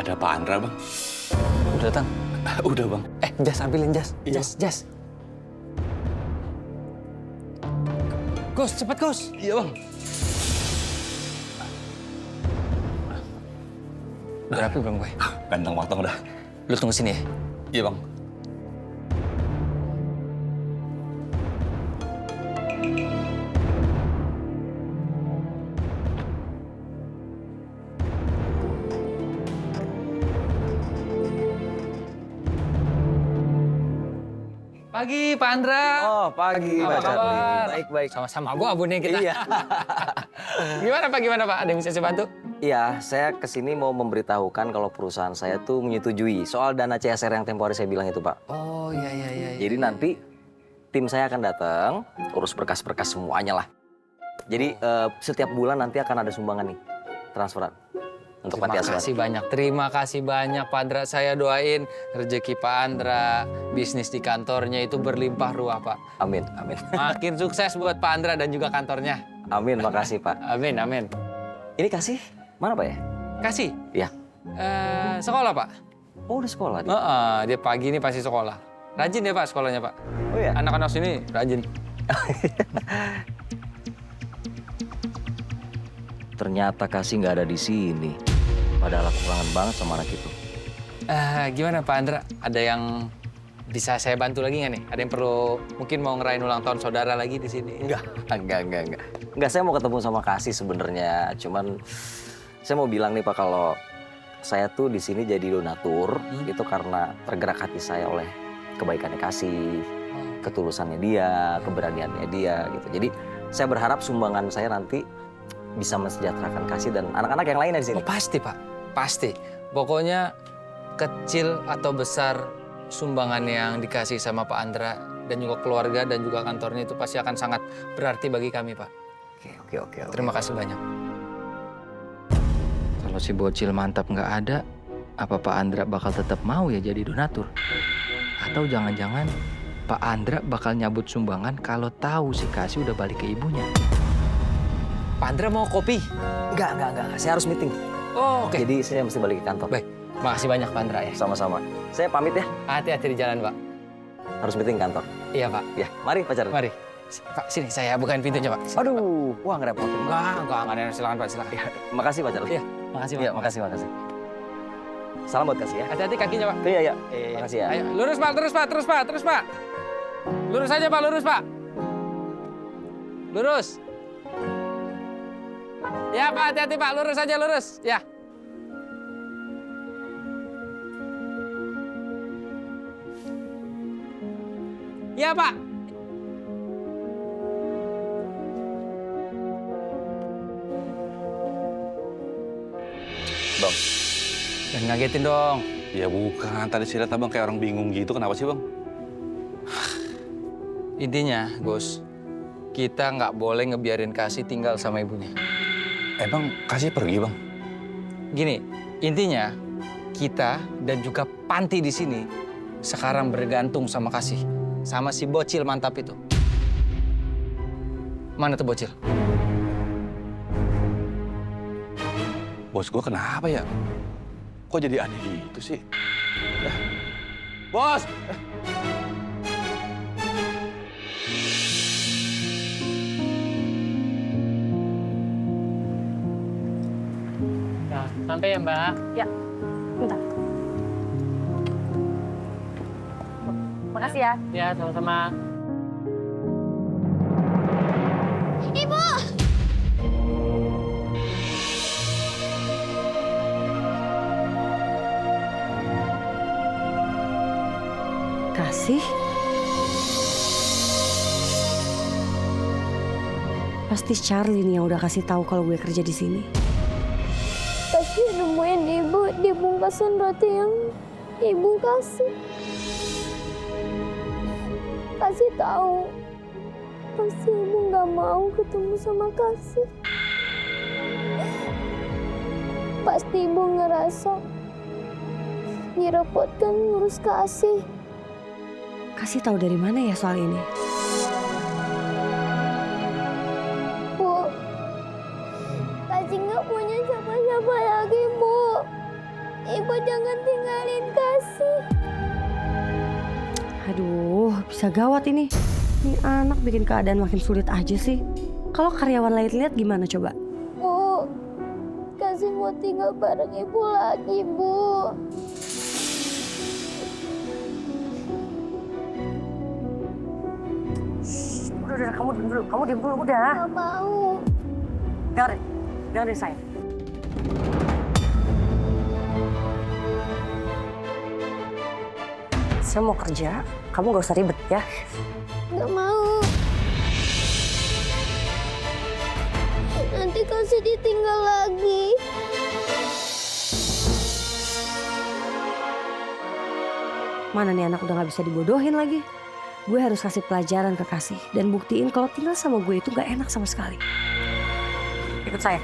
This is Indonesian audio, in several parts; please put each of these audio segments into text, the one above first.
Ada Pak Andra, Bang. Udah datang? Udah, Bang. Jas, ambilin jas. Iya. Jas. Gus, cepet Gus. Iya, Bang. Udah rapi belum gue? Ganteng matang udah. Lu tunggu sini ya. Iya, Bang. Pagi, Pak Andra. Oh, pagi, Apa Pak Charlie. kabar? Baik. Sama-sama abu-abu nih kita. Iya. Gimana Pak? Ada yang bisa saya bantu? Iya, saya kesini mau memberitahukan kalau perusahaan saya tuh menyetujui soal dana CSR yang tempo hari saya bilang itu, Pak. Oh, iya. Jadi nanti tim saya akan datang, urus berkas-berkas semuanya lah. Jadi setiap bulan nanti akan ada sumbangan nih, transferan. Untuk panti asuhan. Terima kasih banyak Pak Andra. Saya doain rezeki Pak Andra, bisnis di kantornya itu berlimpah ruah Pak. Amin. Makin sukses buat Pak Andra dan juga kantornya. Amin, makasih Pak. Amin. Ini kasih mana Pak ya? Kasih? Iya. Sekolah Pak. Oh, udah sekolah dia. Dia pagi ini pasti sekolah. Rajin ya Pak sekolahnya Pak. Oh iya. Anak-anak sini rajin. Ternyata kasih nggak ada di sini. Padahal aku kangen banget sama anak itu. Gimana Pak Andra? Ada yang bisa saya bantu lagi nggak nih? Ada yang perlu mungkin mau ngerayain ulang tahun saudara lagi di sini? Enggak. Enggak, saya mau ketemu sama Kasih sebenarnya. Cuman saya mau bilang nih Pak, kalau saya tuh di sini jadi donatur itu karena tergerak hati saya oleh kebaikannya Kasih, ketulusannya dia, keberaniannya dia gitu. Jadi saya berharap sumbangan saya nanti bisa mensejahterakan Kasih dan anak-anak yang lainnya di sini. Oh, pasti Pak, pasti. Pokoknya kecil atau besar sumbangan yang dikasih sama Pak Andra dan juga keluarga dan juga kantornya itu pasti akan sangat berarti bagi kami Pak. Oke. Terima kasih banyak. Kalau si bocil mantap nggak ada, apa Pak Andra bakal tetap mau ya jadi donatur? Atau jangan-jangan Pak Andra bakal nyabut sumbangan kalau tahu si Kasih udah balik ke ibunya? Pak Andra mau kopi? Enggak. Saya harus meeting. Oh, oke. Jadi saya mesti balik ke kantor. Baik, makasih banyak Pak Andra ya. Sama-sama. Saya pamit ya. Hati-hati di jalan Pak. Harus meeting kantor. Iya Pak. Ya, mari Pak Charlie. Mari. Pak, sini saya bukain pintunya Pak. Sini, Aduh, wah ngerepotin. Enggak ada. Silakan Pak, silakan. Ya, makasih Pak Charlie. Iya, makasih Pak. Iya, makasih. Salam buat Kasih ya. Hati-hati kakinya Pak. Iya. Makasih ya. Ayo, lurus Pak, terus Pak. Lurus aja Pak, lurus Pak. Lurus. Ya Pak, hati-hati Pak, lurus aja, lurus. Ya. Ya Pak. Bang. Jangan ngagetin dong. Ya bukan, tadi saya lihat Abang kayak orang bingung gitu. Kenapa sih, Bang? Intinya, Gus, kita nggak boleh ngebiarin Kasih tinggal sama ibunya. Bang, Kasih pergi, Bang. Gini, intinya kita dan juga panti di sini sekarang bergantung sama Kasih, sama si bocil mantap itu. Mana tuh bocil? Bos gua kenapa ya? Kok jadi aneh gitu sih? Bos! Nah, sampai ya Mbak. Ya, bentar. Makasih ya. Ya, sama-sama. Kasih? Pasti Charlie nih yang udah kasih tahu kalau gue kerja di sini. Pasti nemuin ibu di bungkasan roti yang ibu kasih. Kasih tahu, pasti ibu nggak mau ketemu sama Kasih. Pasti ibu ngerasa direpotkan ngurus Kasih. Kasih tahu dari mana ya soal ini? Bu, Kasih nggak punya siapa-siapa lagi, Bu. Ibu jangan tinggalin Kasih. Aduh, bisa gawat ini. Ini anak bikin keadaan makin sulit aja sih. Kalau karyawan lain lihat gimana coba? Bu, Kasih mau tinggal bareng Ibu lagi, Bu. Udah, kamu diem dulu, udah. Gak mau. Dengerin saya. Saya mau kerja, kamu gak usah ribet ya. Gak mau. Nanti Kasih ditinggal lagi. Mana nih anak udah gak bisa dibodohin lagi. Gue harus kasih pelajaran ke Kasih dan buktiin kalau tinggal sama gue itu gak enak sama sekali. Ikut saya.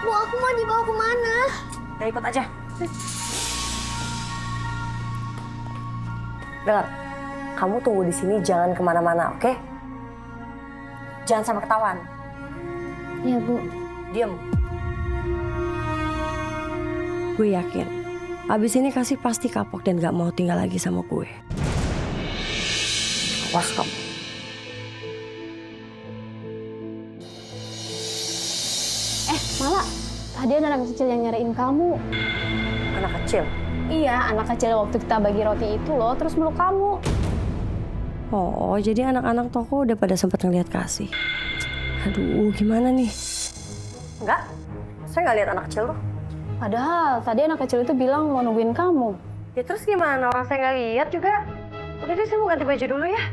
Bu, aku mau dibawa kemana? Ya ikut aja. Dengar, kamu tunggu di sini jangan kemana-mana, oke? Jangan sampai ketahuan. Ya, Bu. Diam. Gue yakin, abis ini Kasih pasti kapok dan gak mau tinggal lagi sama gue. Awas kamu. Malah, tadi ada anak kecil yang nyariin kamu. Anak kecil? Iya, anak kecil waktu kita bagi roti itu loh, terus meluk kamu. Oh, jadi anak-anak toko udah pada sempat ngeliat Kasih. Aduh, gimana nih? Enggak, saya nggak lihat anak kecil tuh. Padahal tadi anak kecil itu bilang mau nungguin kamu. Ya terus gimana? Orang saya nggak lihat juga. Udah deh, saya mau ganti baju dulu ya.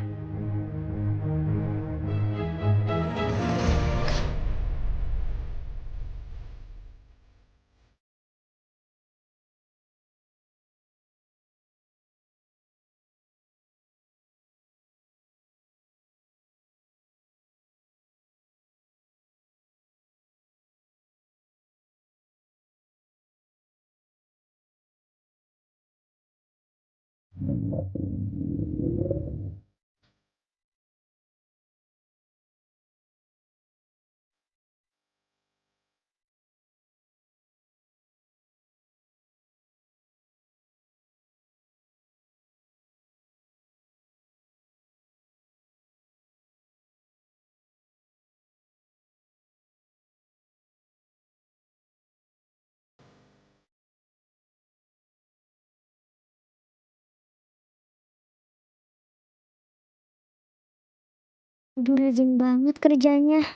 Aduh, rajin banget kerjanya.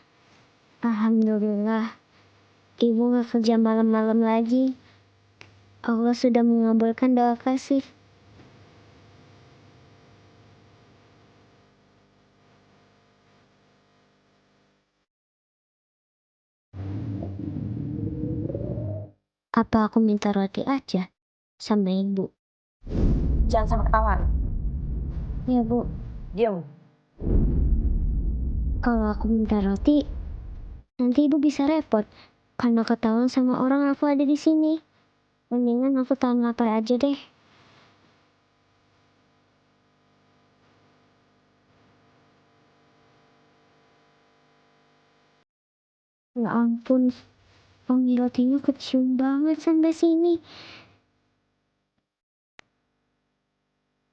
Alhamdulillah, Ibu gak kerja malam-malam lagi. Allah sudah mengabulkan doa Kasih. Apa aku minta roti aja sama Ibu? Jangan sampai ketahuan. Ya, Bu. Diam. Kalau aku minta roti, nanti Ibu bisa repot. Karena ketahuan sama orang aku ada di sini. Mendingan aku tahan lapar aja deh. Ya ampun, wangi rotinya kecium banget sampai sini.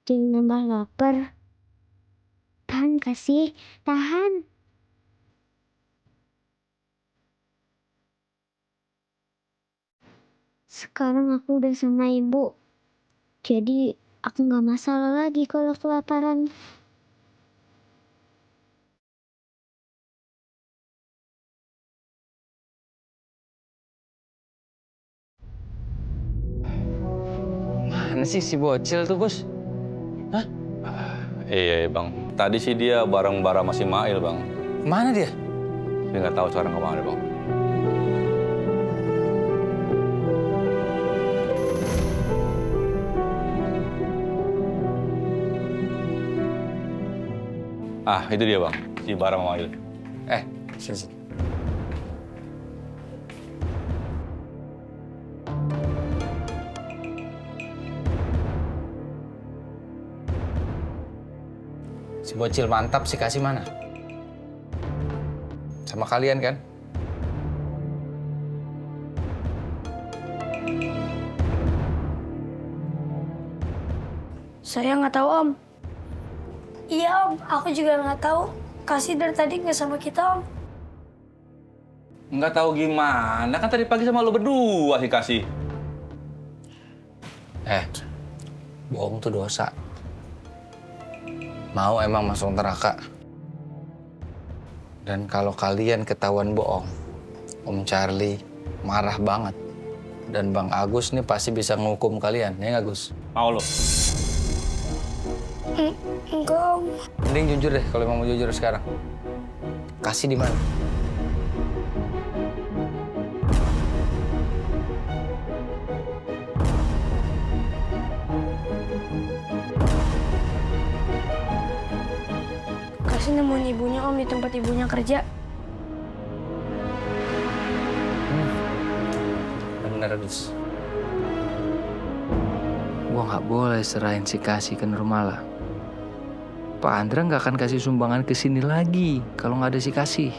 Jadi nambah lapar. Tahan Kasih, tahan. Sekarang aku udah sama Ibu. Jadi aku gak masalah lagi kalau kelaparan. Mana sih si bocil tuh, Bos? Iya, Bang. Tadi sih dia bareng-bareng sama si Mail, Bang. Mana dia? Dia nggak tahu sekarang kemana, Bang. Ah, itu dia, Bang. Si Bara sama Mail. Sini. Si bocil mantap si Kasih mana? sama kalian kan? Saya nggak tahu Om. Iya Om, aku juga nggak tahu. Kasih dari tadi nggak sama kita Om. Nggak tahu gimana, kan tadi pagi sama lo berdua sih kasih. Bohong tuh dosa. Mau emang masuk neraka. Dan kalau kalian ketahuan bohong, Om Charlie marah banget. Dan Bang Agus nih pasti bisa ngukum kalian, ya nggak Gus? Mau lo? Enggak Om. Mending jujur deh kalau emang mau jujur sekarang. Kasih di mana? Kasih nemuin ibunya Om di tempat ibunya kerja. Bener Gus. Gua nggak boleh serahin si Kasih ke Nurmala. Pak Andra nggak akan kasih sumbangan ke sini lagi kalau nggak ada si Kasih.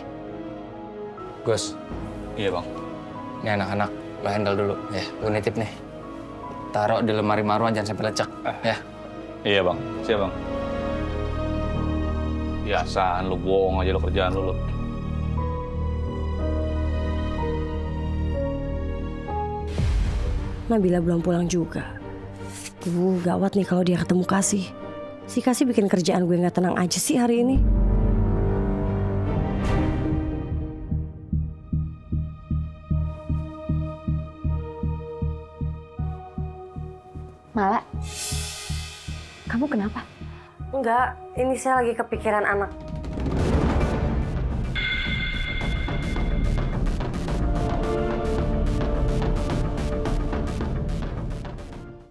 Gus, Iya bang. ini anak-anak lo handle dulu. Ya, lu nitip nih. Taruh di lemari Marwan jangan sampai lecek. Ya. Iya bang, siap bang. Biasaan lu bohong aja lo kerjaan lu. Nabila belum pulang juga. Gawat nih kalau dia ketemu Kasih. Si Kasih bikin kerjaan gue nggak tenang aja sih hari ini. Mala, kamu kenapa? Enggak, ini saya lagi kepikiran anak